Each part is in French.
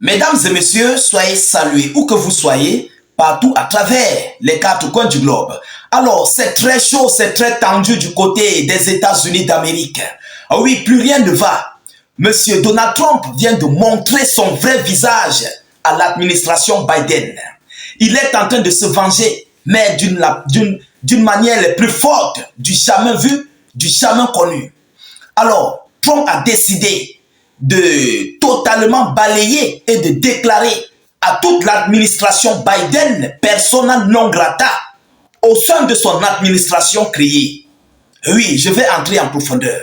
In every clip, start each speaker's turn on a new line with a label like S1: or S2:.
S1: Mesdames et messieurs, soyez salués où que vous soyez, partout à travers les quatre coins du globe. Alors, c'est très chaud, c'est très tendu du côté des États-Unis d'Amérique. Ah oui, plus rien ne va. Monsieur Donald Trump vient de montrer son vrai visage à l'administration Biden. Il est en train de se venger, mais d'une manière la plus forte, du jamais vu, du jamais connu. Alors, Trump a décidé de totalement balayer et de déclarer à toute l'administration Biden persona non grata au sein de son administration créée. Oui, je vais entrer en profondeur.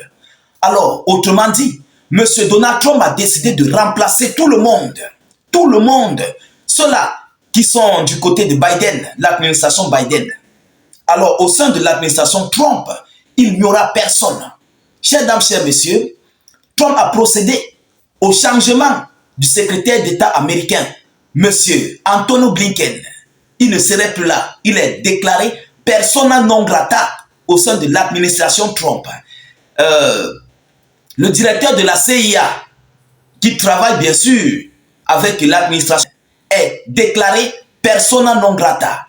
S1: Alors, autrement dit, M. Donald Trump a décidé de remplacer tout le monde, ceux-là qui sont du côté de Biden, l'administration Biden. Alors, au sein de l'administration Trump, il n'y aura personne. Chers dames, chers messieurs, Trump a procédé au changement du secrétaire d'État américain, M. Anthony Blinken. Il ne serait plus là. Il est déclaré persona non grata au sein de l'administration Trump. Le directeur de la CIA, qui travaille bien sûr avec l'administration, est déclaré persona non grata.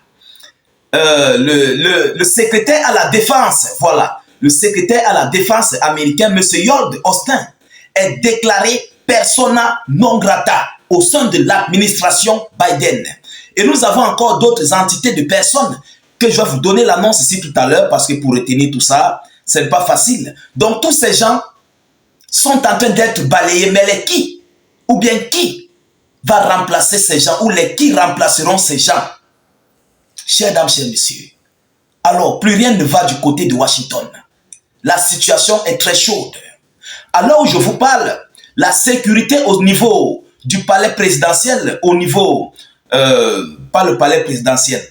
S1: Le secrétaire à la défense, voilà, le secrétaire à la défense américain, M. Lloyd Austin, est déclaré persona non grata au sein de l'administration Biden. Et nous avons encore d'autres entités de personnes que je vais vous donner l'annonce ici tout à l'heure parce que pour retenir tout ça, ce n'est pas facile. Donc tous ces gens sont en train d'être balayés, mais les qui? Ou bien qui va remplacer ces gens? Ou les qui remplaceront ces gens? Chers dames, chers messieurs, alors plus rien ne va du côté de Washington. La situation est très chaude. À l'heure où je vous parle, la sécurité au niveau du palais présidentiel, au niveau, pas le palais présidentiel,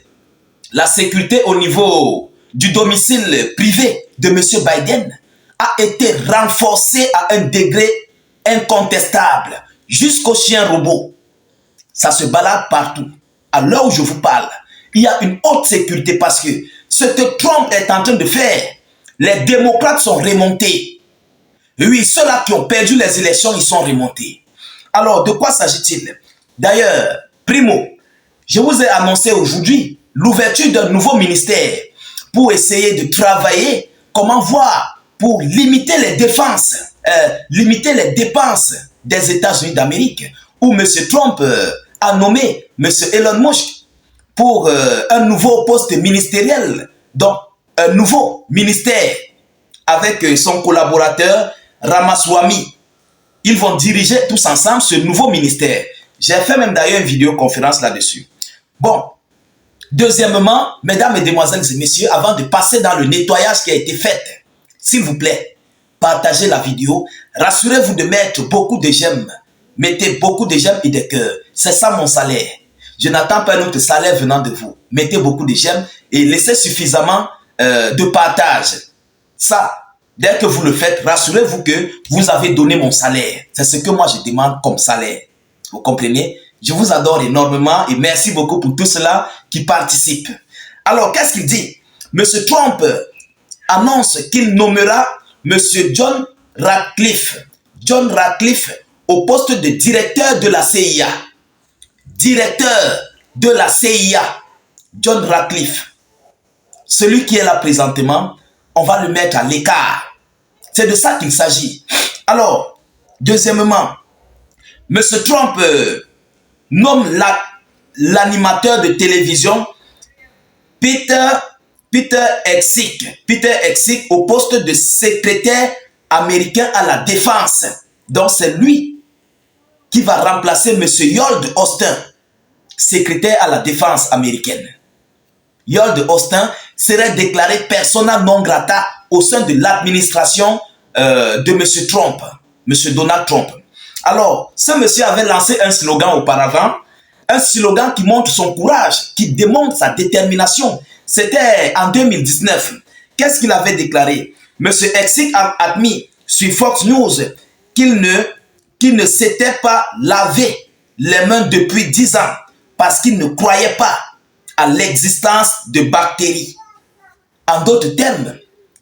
S1: la sécurité au niveau du domicile privé de M. Biden a été renforcée à un degré incontestable, jusqu'au chien robot. Ça se balade partout. À l'heure où je vous parle, il y a une haute sécurité parce que ce que Trump est en train de faire, les démocrates sont remontés. Oui, ceux-là qui ont perdu les élections, ils sont remontés. Alors, de quoi s'agit-il? D'ailleurs, primo, je vous ai annoncé aujourd'hui l'ouverture d'un nouveau ministère pour essayer de travailler, comment voir, pour limiter les dépenses des États-Unis d'Amérique, où M. Trump a nommé M. Elon Musk pour un nouveau poste ministériel, donc un nouveau ministère avec son collaborateur Ramaswamy. Ils vont diriger tous ensemble ce nouveau ministère. J'ai fait même d'ailleurs une vidéoconférence là-dessus. Bon, deuxièmement, mesdames, mesdemoiselles et messieurs, avant de passer dans le nettoyage qui a été fait, s'il vous plaît, partagez la vidéo. Rassurez-vous de mettre beaucoup de j'aime. Mettez beaucoup de j'aime et de cœurs. C'est ça mon salaire. Je n'attends pas un autre salaire venant de vous. Mettez beaucoup de j'aime et laissez suffisamment de partage. Ça, dès que vous le faites, rassurez-vous que vous avez donné mon salaire. C'est ce que moi je demande comme salaire. Vous comprenez? Je vous adore énormément et merci beaucoup pour tous ceux-là qui participent. Alors, qu'est-ce qu'il dit? Monsieur Trump annonce qu'il nommera Monsieur John Ratcliffe. John Ratcliffe au poste de directeur de la CIA. Directeur de la CIA. John Ratcliffe. Celui qui est là présentement, on va le mettre à l'écart. C'est de ça qu'il s'agit. Alors, deuxièmement, M. Trump nomme l'animateur de télévision Peter Hegseth au poste de secrétaire américain à la défense. Donc, c'est lui qui va remplacer M. Lloyd Austin, secrétaire à la défense américaine. Lloyd Austin serait déclaré persona non grata au sein de l'administration de M. Trump, M. Donald Trump. Alors, ce monsieur avait lancé un slogan auparavant, un slogan qui montre son courage, qui démontre sa détermination. C'était en 2019. Qu'est-ce qu'il avait déclaré? M. Hegseth a admis sur Fox News qu'il ne s'était pas lavé les mains depuis 10 ans parce qu'il ne croyait pas à l'existence de bactéries. En d'autres termes,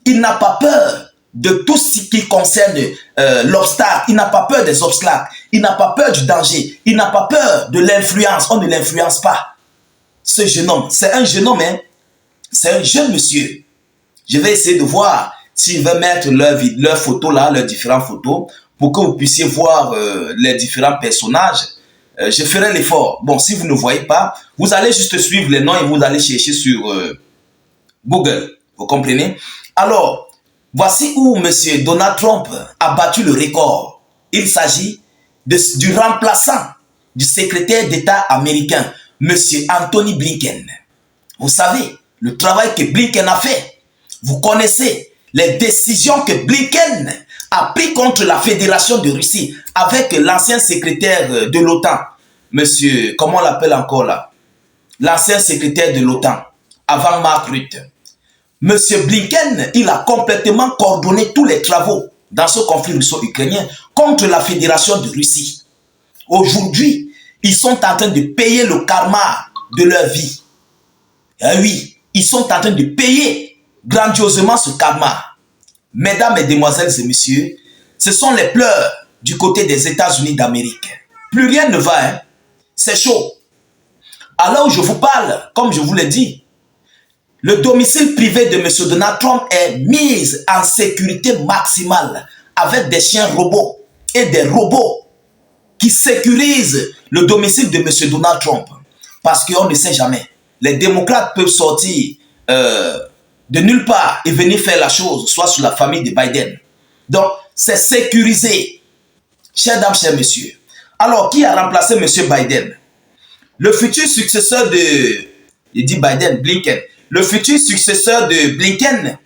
S1: il n'a pas peur de tout ce qui concerne l'obstacle. Il n'a pas peur des obstacles. Il n'a pas peur du danger. Il n'a pas peur de l'influence. On ne l'influence pas. Ce jeune homme, c'est un jeune homme, hein? C'est un jeune monsieur. Je vais essayer de voir s'il va mettre leurs photos là, leurs différentes photos, pour que vous puissiez voir les différents personnages. Je ferai l'effort. Bon, si vous ne voyez pas, vous allez juste suivre les noms et vous allez chercher sur Google. Vous comprenez? Alors, voici où M. Donald Trump a battu le record. Il s'agit du remplaçant du secrétaire d'État américain, M. Anthony Blinken. Vous savez, le travail que Blinken a fait. Vous connaissez les décisions que Blinken a prises contre la Fédération de Russie avec l'ancien secrétaire de l'OTAN, monsieur, comment on l'appelle encore là? L'ancien secrétaire de l'OTAN, avant Mark Rutte. Monsieur Blinken, il a complètement coordonné tous les travaux dans ce conflit russo-ukrainien contre la Fédération de Russie. Aujourd'hui, ils sont en train de payer le karma de leur vie. Et oui, ils sont en train de payer grandiosement ce karma. Mesdames, mesdemoiselles et messieurs, ce sont les pleurs du côté des États-Unis d'Amérique. Plus rien ne va, hein? C'est chaud. Alors je vous parle, comme je vous l'ai dit, le domicile privé de M. Donald Trump est mis en sécurité maximale avec des chiens robots et des robots qui sécurisent le domicile de M. Donald Trump. Parce qu'on ne sait jamais. Les démocrates peuvent sortir de nulle part et venir faire la chose, soit sur la famille de Biden. Donc, c'est sécurisé. Chers dames, chers messieurs. Alors, qui a remplacé M. Biden? Le futur successeur de... Il dit Biden, Blinken. Le futur successeur de Blinken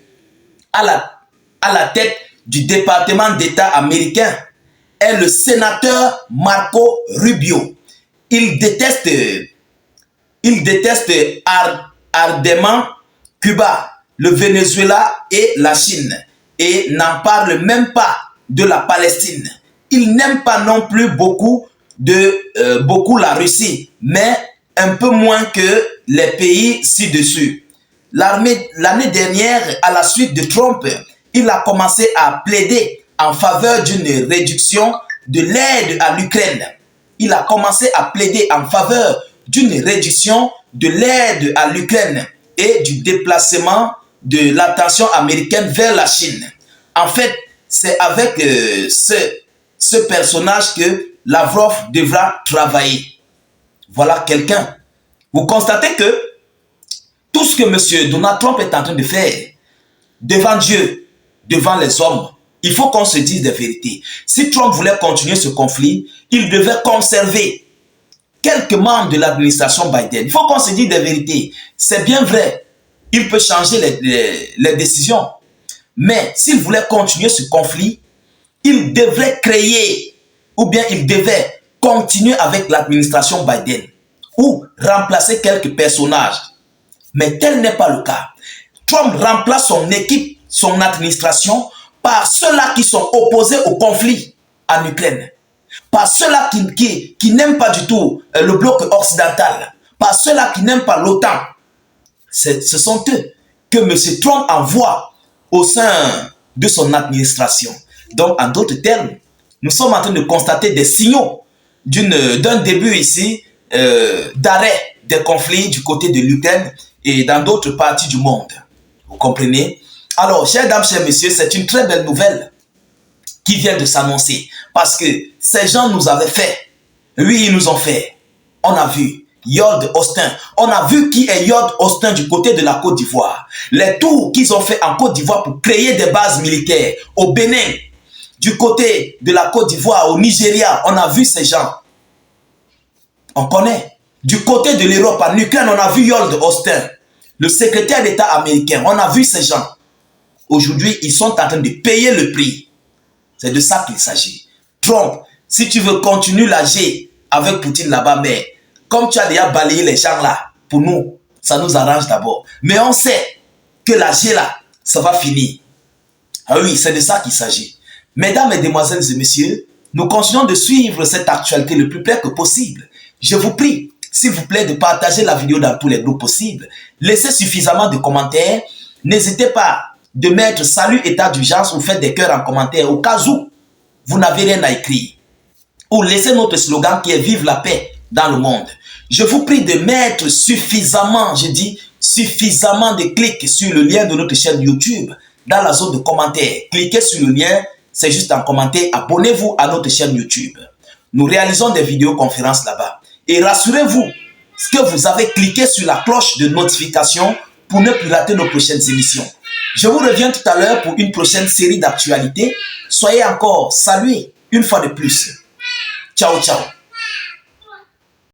S1: à la tête du département d'État américain est le sénateur Marco Rubio. Il déteste ardemment Cuba, le Venezuela et la Chine et n'en parle même pas de la Palestine. Il n'aime pas non plus beaucoup la Russie, mais un peu moins que les pays ci-dessus. L'année dernière, à la suite de Trump, il a commencé à plaider en faveur d'une réduction de l'aide à l'Ukraine. Il a commencé à plaider en faveur d'une réduction de l'aide à l'Ukraine et du déplacement de l'attention américaine vers la Chine. En fait, c'est avec ce personnage que Lavrov devra travailler. Voilà quelqu'un. Vous constatez que tout ce que M. Donald Trump est en train de faire, devant Dieu, devant les hommes, il faut qu'on se dise des vérités. Si Trump voulait continuer ce conflit, il devait conserver quelques membres de l'administration Biden. Il faut qu'on se dise des vérités. C'est bien vrai, il peut changer les décisions. Mais s'il voulait continuer ce conflit, il devrait créer, ou bien il devait continuer avec l'administration Biden, ou remplacer quelques personnages. Mais tel n'est pas le cas. Trump remplace son équipe, son administration, par ceux-là qui sont opposés au conflit en Ukraine. Par ceux-là qui n'aiment pas du tout le bloc occidental. Par ceux-là qui n'aiment pas l'OTAN. Ce sont eux que M. Trump envoie au sein de son administration. Donc, en d'autres termes, nous sommes en train de constater des signaux d'un début ici d'arrêt des conflits du côté de l'Ukraine et dans d'autres parties du monde. Vous comprenez? Alors, chers dames, chers messieurs, c'est une très belle nouvelle qui vient de s'annoncer. Parce que ces gens nous avaient fait. Oui, ils nous ont fait. On a vu Lloyd Austin. On a vu qui est Lloyd Austin du côté de la Côte d'Ivoire. Les tours qu'ils ont fait en Côte d'Ivoire pour créer des bases militaires. Au Bénin, du côté de la Côte d'Ivoire, au Nigeria, on a vu ces gens. On connaît. Du côté de l'Europe, en Ukraine, on a vu Lloyd Austin, le secrétaire d'État américain. On a vu ces gens. Aujourd'hui, ils sont en train de payer le prix. C'est de ça qu'il s'agit. Trump, si tu veux continuer la G avec Poutine là-bas, mais comme tu as déjà balayé les gens là, pour nous, ça nous arrange d'abord. Mais on sait que la G là, ça va finir. Ah oui, c'est de ça qu'il s'agit. Mesdames, mesdemoiselles et messieurs, nous continuons de suivre cette actualité le plus près que possible. Je vous prie, s'il vous plaît, de partager la vidéo dans tous les groupes possibles. Laissez suffisamment de commentaires. N'hésitez pas de mettre salut état d'urgence ou faites des cœurs en commentaire au cas où vous n'avez rien à écrire. pour laisser notre slogan qui est Vive la paix dans le monde. Je vous prie de mettre suffisamment, je dis suffisamment de clics sur le lien de notre chaîne YouTube dans la zone de commentaires. Cliquez sur le lien, c'est juste un commentaire. Abonnez-vous à notre chaîne YouTube. Nous réalisons des vidéoconférences là-bas. Et rassurez-vous que vous avez cliqué sur la cloche de notification pour ne plus rater nos prochaines émissions. Je vous reviens tout à l'heure pour une prochaine série d'actualités. Soyez encore salués une fois de plus. Ciao, ciao.